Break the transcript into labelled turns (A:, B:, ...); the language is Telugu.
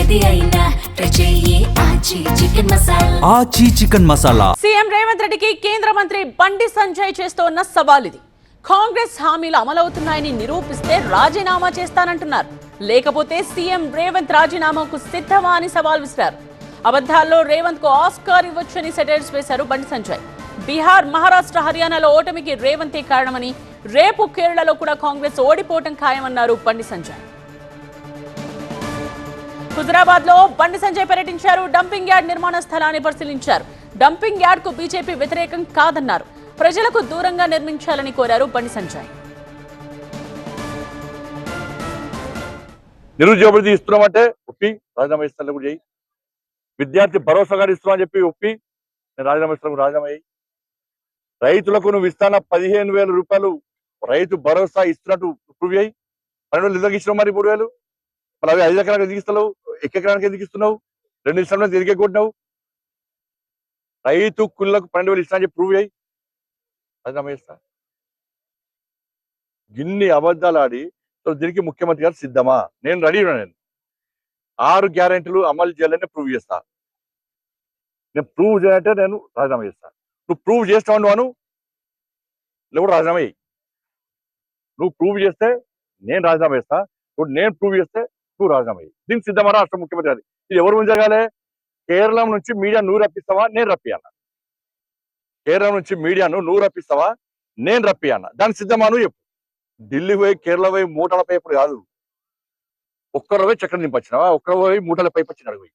A: ఏది అయినా రుచి ఆచి చికెన్ మసాలా.
B: ఆచి చికెన్ మసాలా.
C: సీఎం రేవంత్ రెడ్డికి కేంద్ర మంత్రి బండి సంజయ్ చేస్తోన్న సవాల్ ఇది. కాంగ్రెస్ హామీలు అమలవుతున్నాయని నిరూపిస్తే రాజీనామా చేస్తానంటున్నారు. లేకపోతే సీఎం రేవంత్ రాజీనామాకు సిద్ధమా అని సవాల్ విసిరారు. అబద్ధాల్లో రేవంత్ కు ఆస్కార్ ఇవ్వొచ్చని సెటైర్స్ వేశారు బండి సంజయ్. బీహార్, మహారాష్ట్ర, హర్యానాలో ఓటమికి రేవంతే కారణమని, రేపు కేరళలో కూడా కాంగ్రెస్ ఓడిపోవటం ఖాయమన్నారు బండి సంజయ్. హుజరాబాద్ లో బండి సంజయ్ పర్యటించారు. డంపింగ్ యార్డ్ నిర్మాణ స్థలాన్ని పరిశీలించారు. డంపింగ్ యార్డ్ కు బీజేపీ వ్యతిరేకం కాదన్నారు. ప్రజలకు దూరంగా నిర్మించాలని కోరారు బండి సంజయ్.
D: నిరుద్యోగులు ఇస్తున్నామంటే ఒప్పి రాజీనామా ఇస్తాను కూడా చేయి. విద్యార్థి భరోసాగా ఇస్తున్నామని చెప్పి ఒప్పి నేను రాజీనామా ఇస్తాను రాజీనామా చేయి. రైతులకు నువ్వు ఇస్తాన 15,000 రూపాయలు రైతు భరోసా ఇస్తున్నట్టు ప్రూవ్ చేయి. 12,000 ఎందుకు ఇచ్చినావు మరి 3,000? మరి అవి 5 ఎకరాలకు ఎందుకు ఇస్తున్నావు? ఎకరానికి ఎందుకు ఇస్తున్నావు? 2 ఇస్తాను తిరిగే కొట్టినావు. రైతు కుళ్ళకు 12,000 ఇస్తున్నా చెప్పి ప్రూవ్ చేయి. రాజీనామా చేస్తా. గిన్ని అబద్ధాలు ఆడి దీనికి ముఖ్యమంత్రి గారు సిద్ధమా? నేను రెడీ ఉన్నా. నేను 6 గ్యారెంటీలు అమలు చేయాలని ప్రూవ్ చేస్తా. నేను ప్రూవ్ చేయాలంటే నేను రాజీనామా చేస్తా. నువ్వు ప్రూవ్ చేస్తావు నువ్వు లేకపోతే రాజీనామా చేయి. నువ్వు ప్రూవ్ చేస్తే నేను రాజీనామా చేస్తా. ఇప్పుడు నేను ప్రూవ్ చేస్తే నువ్వు రాజీనామా చేయి. దీనికి సిద్ధమా రాష్ట్ర ముఖ్యమంత్రి గారు? ఇది ఎవరు ముందు జరగాలి? కేరళ నుంచి మీడియా నువ్వు రప్పిస్తావా నేను రప్పియాలా? కేరళ నుంచి మీడియాను నువ్వు రప్పిస్తావా నేను రప్పియాలా? దానికి సిద్ధమా నువ్వు చెప్పు. ఢిల్లీ పోయి కేరళ పోయి మూటల పైపుడు కాదు. ఒక్కరు పోయి చక్కెర నింపొచ్చినావా? ఒక్కరు పోయి మూటల పైపు వచ్చినాడు పోయి